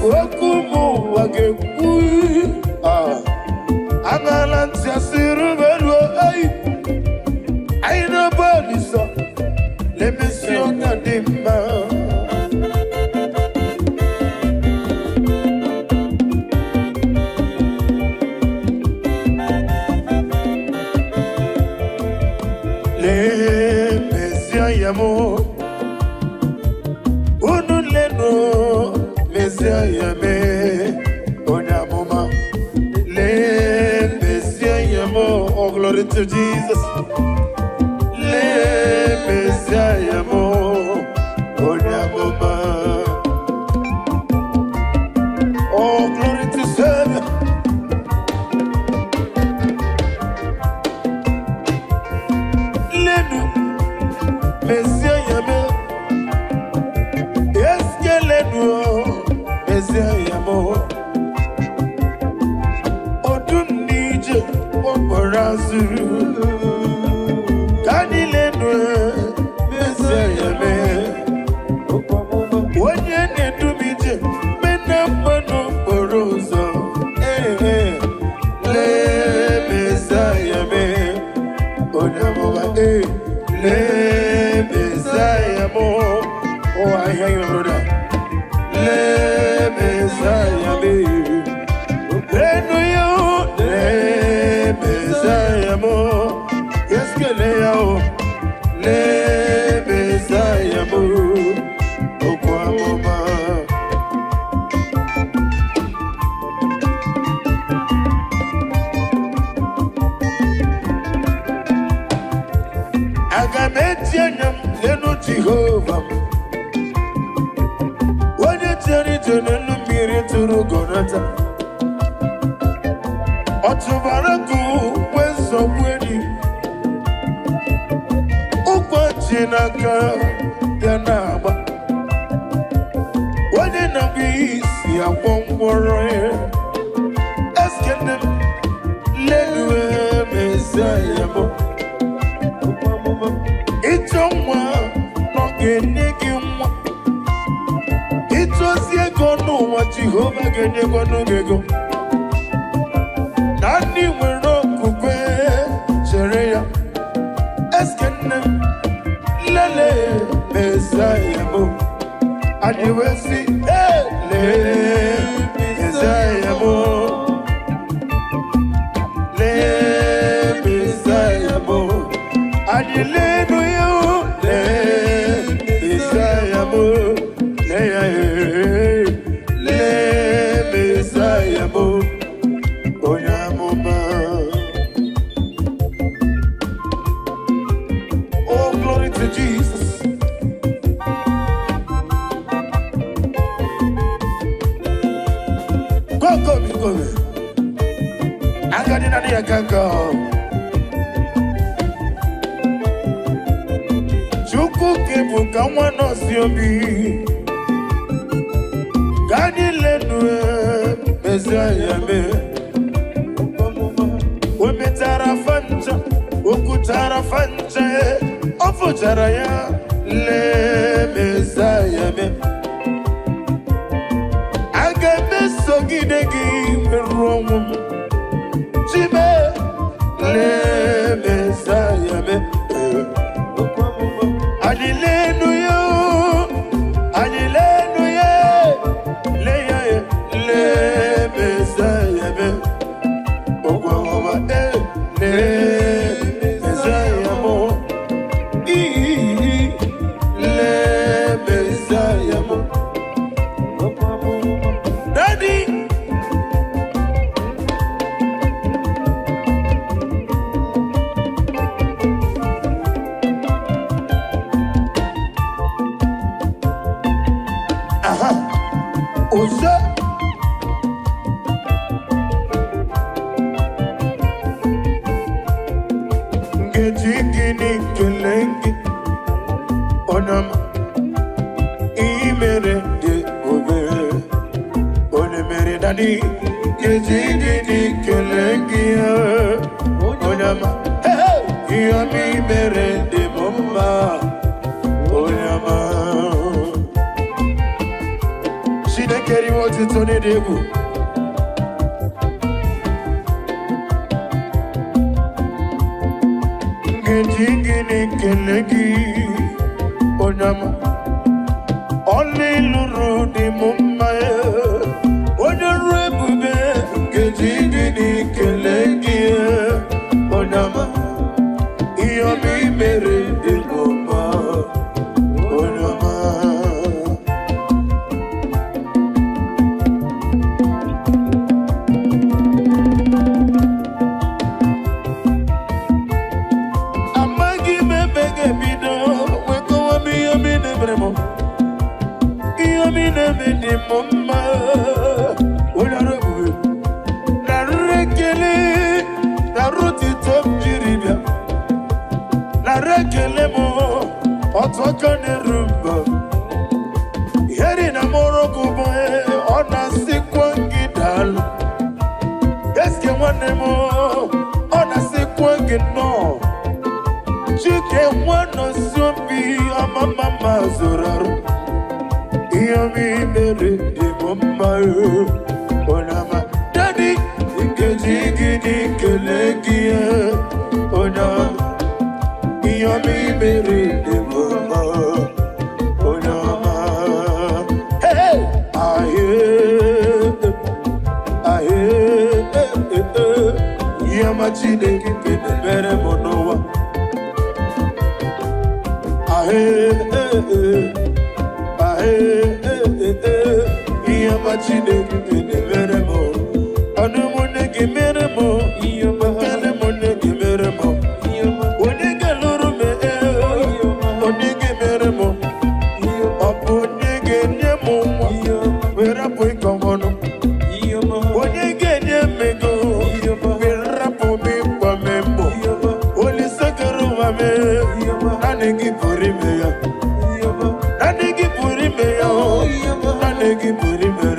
okumu wagekwu agalanti asiru belu ai aina balisa le mission kadima le mission yamo unuleno mission yame onyamoma le mission yamo oh glory to Jesus le mission yamo onyamoma oh glory to Savior lenu mission yame yes lenu mission yamo odun nije oborazuru kanilenu mission yame onye nedumije menamano borozo le mission yame onamoma le mission oh I hear you brother le Messiah be lenu yo le Messiah mo yes que le yo le Messiah mo okwa mama agametianyam lenu Jehovah Tenelu miri turu gonata Otubaraku weso mweni Ukwa chinaka yanaba Wani nabisi ya wongwaro Eskenem lenwe Messiah mo Itomwa nogenegi mwa Itosie kono wa Jehovah genye kono gego Nani wero kukwe shereya Eskene lele Messiah mo Adiwesi lele Messiah mo Le Messiah mo Adilenu yo le Messiah mo le Messiah mo onyamoma oh glory to Jesus go agadi na dia kanka chuku kebu kanwa no siobi Gani lenu Messiah me Umetara fanja Ukutara fanja Ofutara ya Le Messiah me Agame sogidegi Meromu Chime Le Messiah me Adilenu yo Adilenu ye Le Messiah me Ogwama le Messiah mo le Messiah mo Daddy aha oza Gini kelengi onam imere de obe onemere dadi gini kelengi onam yami mere de mama onama shine keri wo otito n'ịdị egwu. Ngeji gịnị kele gị onye ọma, ọlị lụrụ dị m mma onye ọrụ ebube. Ngeji gịnị kele gị onye ọma, ihe ọma i mere dị m mma onye ọma. Mama, na rekele na roti top jiribia na rekele mo otoka ne rumba heri na moroko boy ona sikwangi dal eske wane mo ona sikwangi no chike wano zombi ama mama zoraru. Yummy baby, the mama, onama, daddy, Gigi, Kelegia, onama, yummy baby, the mama, onama, hey, Yamachi, the better monoa, Chineke mere mo anu mone ke mere mo kale mone ke mere mo one ke luru me one ke mere mo opone ke nye mo vera poi komono one ke nye me go vera po mi pa membo ole sakaru wa me ane ki puri me ya ane ki puri me ya ane ki puri me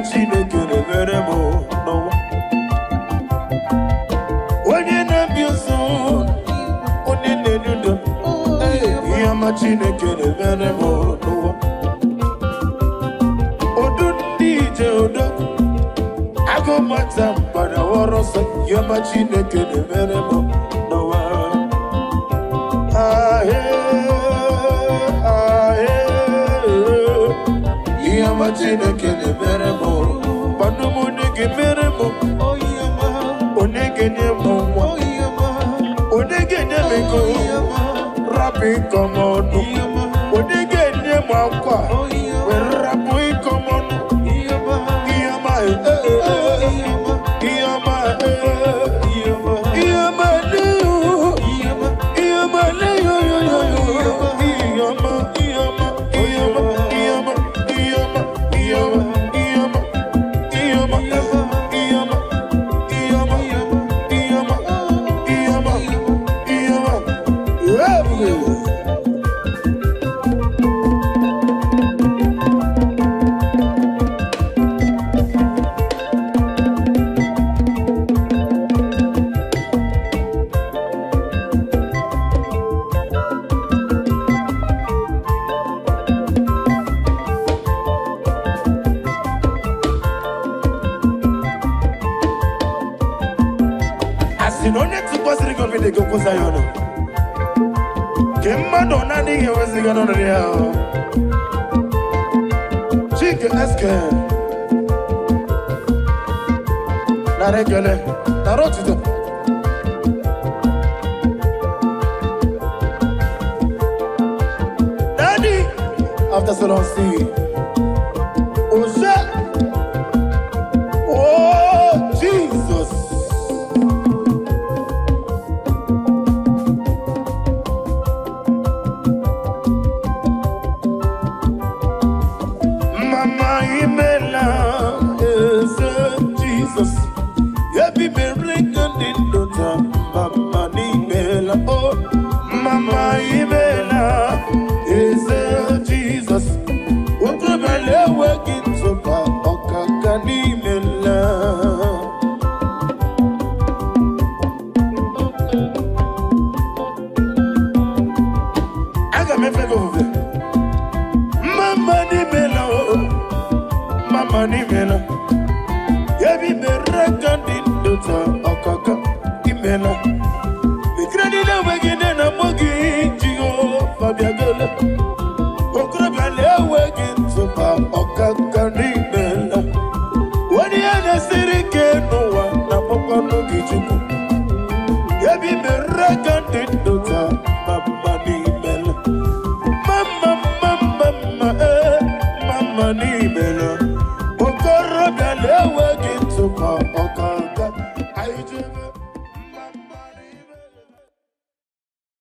Chineke na-emere m n'ụwa. Onye na-abịa ụzọ, onye na-enye udo, ihe ọma Chineke na-emere m n'ụwa. Odu ndị ije udo, agụ mata mkpara ọrụ nsọ, ihe ọma Chineke na-emere m n'ụwa. Ihe ọma Chineke na-emere m, kwanụ m onye ga-emere m, onye ga-enye m nwa, onye ga-enye m ego, rapụ ịkọ m ọnụ, onye ga-enye m akwa, were rapụ ịkọ m ọnụ. Ihe ọma, ihe ọma, ihe ọma, ihe ọma, onye tụkwasịrị gị obi dị gị kwụsa ya ọnụ, ke mmadụ na-adịghị eweziga n'ọnọdụ ya. Chike eske nara ekele, nara otuto. Daddy, after so long, see Osha. Oh, Jesus. Jesus, happy birthday, Mama Nimela. Oh, Mama Nimela is Jesus. What will I work in so far? Okaka Nimela. I got my favor over there. Mama Nimela, Mama Nimela. Yabi berakandi dota okaka imela. Mikrani na wagine na mogi jigo Fabia Gala.